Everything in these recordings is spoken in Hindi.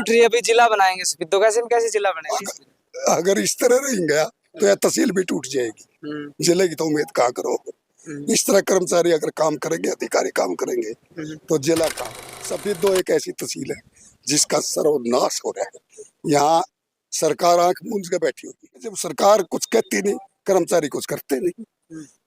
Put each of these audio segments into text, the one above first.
उठ रही है, अभी जिला बनाएंगे सफीदों का, कैसे जिला बनेगा? अगर इस तरह रह गया तो यह तहसील भी टूट जाएगी, जिले की तो उम्मीद कहाँ करो। इस तरह कर्मचारी अगर काम करेंगे, अधिकारी काम करेंगे तो जिला का सफीदो एक ऐसी तहसील है जिसका सर्वनाश हो रहा है। यहाँ सरकार आंख मूंद के बैठी होती है, जब सरकार कुछ कहती नहीं, कर्मचारी कुछ करते नहीं।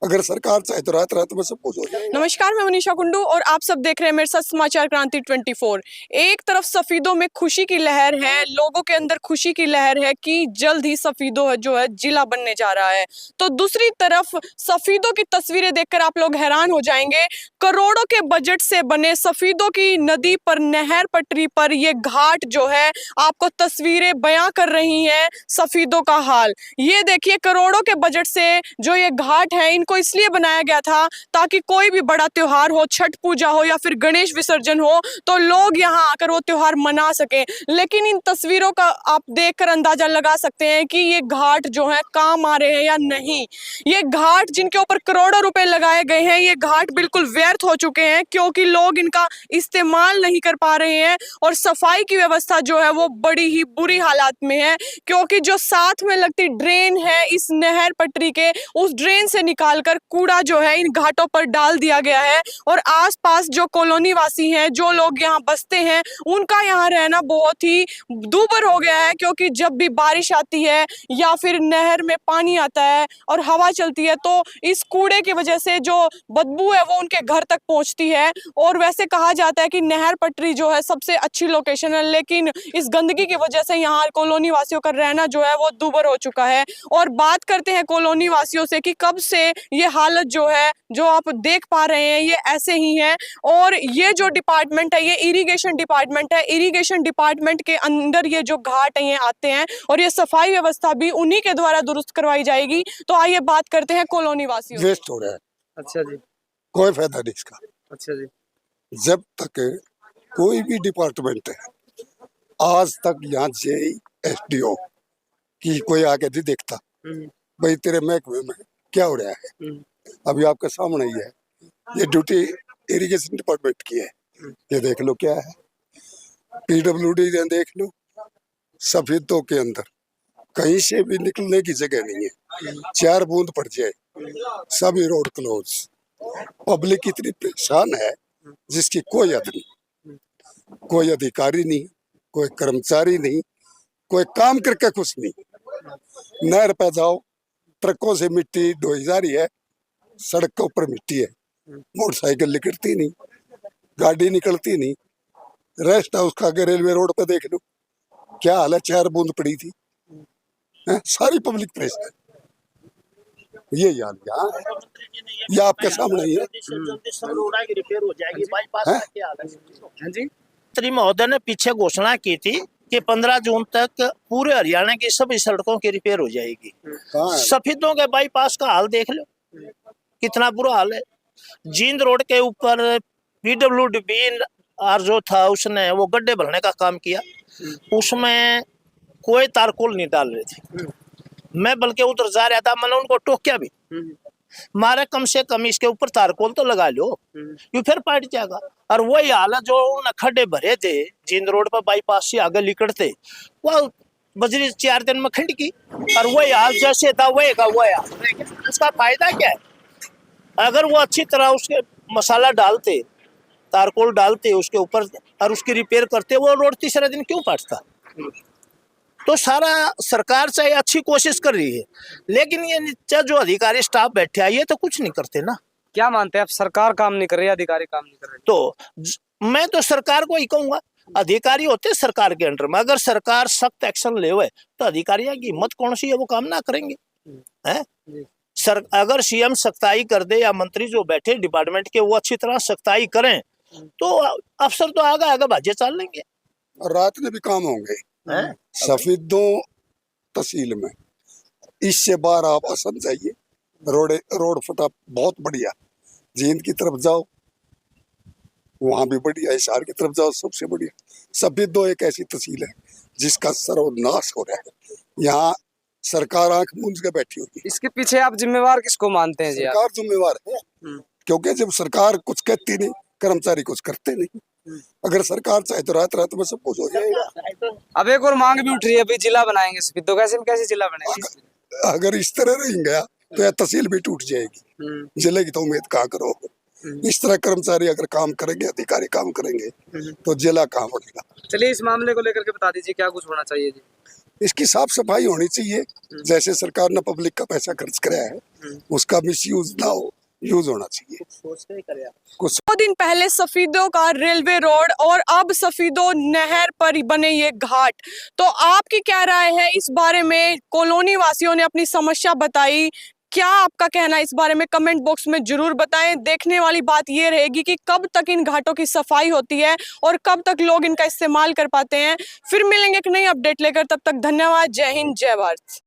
अगर सरकार चाहे तो रात रात में सब कुछ हो जाए। नमस्कार, मैं मनीषा कुंडू और आप सब देख रहे हैं मेरे साथ समाचार क्रांति 24। एक तरफ सफीदों में खुशी की लहर है, लोगों के अंदर खुशी की लहर है कि जल्द ही सफीदों जो है जिला बनने जा रहा है, तो दूसरी तरफ सफीदों की तस्वीरें देखकर आप लोग हैरान हो जाएंगे। करोड़ों के बजट से बने सफीदों की नदी पर, नहर पटरी पर ये घाट जो है आपको तस्वीरें बयां कर रही हैं सफीदों का हाल। ये देखिए, करोड़ों के बजट से जो ये घाट है, इनको इसलिए बनाया गया था ताकि कोई भी बड़ा त्योहार हो, छठ पूजा हो या फिर गणेश विसर्जन हो, तो लोग यहाँ आकर वो त्योहार मना सकें। लेकिन इन तस्वीरों का आप देखकर अंदाजा लगा सकते हैं कि ये घाट जो है काम आ रहे हैं या नहीं। ये घाट जिनके ऊपर करोड़ों रुपए लगाए गए हैं, ये घाट बिल्कुल व्यर्थ हो चुके हैं क्योंकि लोग इनका इस्तेमाल नहीं कर पा रहे हैं और सफाई की व्यवस्था जो है वो बड़ी ही बुरी हालात में है, क्योंकि जो साथ में लगती ड्रेन है इस नहर पटरी के, उस ड्रेन से निकालकर कूड़ा जो है इन घाटों पर डाल दिया गया है। और आसपास जो कॉलोनी वासी हैं, जो लोग यहाँ बसते हैं, उनका यहाँ रहना बहुत ही दूभर हो गया है, क्योंकि जब भी बारिश आती है या फिर नहर में पानी आता है और हवा चलती है तो इस कूड़े की वजह से जो बदबू है वो उनके घर तक पहुंचती है। और वैसे कहा जाता है कि नहर पटरी जो है सबसे अच्छी लोकेशन है, लेकिन इस गंदगी की वजह से यहाँ कॉलोनी वासियों का रहना जो है वो दूभर हो चुका है। और बात करते हैं कॉलोनी वासियों से कि कब से ये हालत जो है, जो आप देख पा रहे हैं, ये ऐसे ही है। और ये जो डिपार्टमेंट है, ये इरिगेशन डिपार्टमेंट है। इरिगेशन डिपार्टमेंट के अंदर ये जो घाट है ये आते हैं और ये सफाई व्यवस्था भी उन्हीं के द्वारा दुरुस्त करवाई जाएगी। तो आइए बात करते हैं कॉलोनी वासियों। वेस्ट हो रहा है। अच्छा जी। कोई फायदा नहीं इसका। अच्छा जी। जब तक कोई भी डिपार्टमेंट है, आज तक यहाँ जेई एसडीओ की कोई आगे नहीं देखता भाई तेरे महकमे में क्या हो रहा है। अभी आपके सामने ही है, ये ड्यूटी इरिगेशन डिपार्टमेंट की है, ये देख लो क्या है। पीडब्ल्यूडी देख लो, सफेदों के अंदर कहीं से भी निकलने की जगह नहीं है, 4 बूंद पड़ जाए सभी रोड क्लोज। पब्लिक इतनी परेशान है जिसकी कोई हद नहीं, कोई अधिकारी नहीं, कोई कर्मचारी नहीं, कोई काम करके कुछ नहीं। नहर पे जाओ, ट्रकों से मिट्टी ढोई जा रही है, सड़क के ऊपर मिट्टी है, मोटरसाइकिल निकलती नहीं, गाड़ी निकलती नहीं। रेस्ट हाउस का आगे रेलवे रोड पे देख लो क्या हाल है, 4 बूंद पड़ी थी। सारी पब्लिक परेशान, ये यार यहाँ है, ये आपके सामने ही है। रिपेयर हो जाएगी बाईपास का क्या हाल है जी? मंत्री महोदय ने पीछे घोषणा की थी कि 15 जून तक पूरे हरियाणा की सभी सड़कों की रिपेयर हो जाएगी। सफेदों के बाईपास का हाल देख लो कितना बुरा हाल है। जींद रोड के ऊपर पीडब्ल्यूडी और जो था उसने वो गड्ढे भरने का काम किया, उसमें कोई तारकोल नहीं डाल रहे थे। मैं बल्कि उधर जा रहा था, मैंने उनको टोक्या भी, मारे कम से कम इसके ऊपर तारकोल तो लगा लो, ये फिर पाट जाएगा। और वही हाल है जो उन्हें खड्डे भरे थे जींद रोड पर बाईपास से आगे निकलते, वो बजरी 4 दिन में खंड की, और वही हाल जैसे था वही का वही हाल। इसका फायदा क्या है? अगर वो अच्छी तरह उसके मसाला डालते, तारकोल डालते उसके ऊपर और उसकी रिपेयर करते, वो रोड तीसरे दिन क्यों पाटता? तो सारा सरकार चाहे अच्छी कोशिश कर रही है, लेकिन ये नीचे जो अधिकारी स्टाफ बैठे हैं ये तो कुछ नहीं करते ना। क्या मानते हैं आप, सरकार काम नहीं कर रही, अधिकारी काम नहीं कर रहे? तो मैं तो सरकार को ही कहूंगा, अधिकारी होते सरकार के अंडर में, अगर सरकार सख्त एक्शन ले तो अधिकारियों की हिम्मत कौन सी है, वो काम ना करेंगे हैं? अगर सीएम सख्ताई कर दे या मंत्री जो बैठे डिपार्टमेंट के वो अच्छी तरह सख्ताई करें तो अफसर तो आगे आगे भाजे चल लेंगे और रात में भी काम होंगे। सफेदों तहसील में इससे बाहर आप असम जाइए, रोड फटा बहुत बढ़िया, जींद की तरफ जाओ वहां भी बढ़िया, हिसार की तरफ जाओ सबसे बढ़िया। सफेदों एक ऐसी तहसील है जिसका सर्वनाश हो रहा है। यहाँ सरकार आंख मूंद के बैठी हुई है। इसके पीछे आप जिम्मेवार किसको मानते हैं जी? सरकार जिम्मेवार है, क्योंकि जब सरकार कुछ कहती नहीं, कर्मचारी कुछ करते नहीं। अगर सरकार चाहे तो रात रात में सब कुछ हो जाएगा। अब एक और मांग भी उठ रही है, अभी जिला बनाएंगे सफीदों का, कैसे जिला बनेगा? अगर इस तरह रह गया तो यह तहसील भी टूट जाएगी, जिले की तो उम्मीद कहाँ करो। इस तरह कर्मचारी अगर काम करेंगे, अधिकारी काम करेंगे तो जिला कहाँ बढ़ेगा। चलिए इस मामले को लेकर के बता दीजिए क्या कुछ होना चाहिए जी। इसकी साफ सफाई होनी चाहिए। जैसे सरकार ने पब्लिक का पैसा खर्च कराया है उसका मिसयूज ना हो, यूज होना चाहिए। कुछ 2 दिन पहले सफीदों का रेलवे रोड और अब सफीदों नहर पर बने ये घाट, तो आपकी क्या राय है इस बारे में? कॉलोनी वासियों ने अपनी समस्या बताई, क्या आपका कहना है इस बारे में? कमेंट बॉक्स में जरूर बताएं। देखने वाली बात ये रहेगी कि कब तक इन घाटों की सफाई होती है और कब तक लोग इनका इस्तेमाल कर पाते हैं। फिर मिलेंगे एक नई अपडेट लेकर, तब तक धन्यवाद। जय हिंद, जय भारत।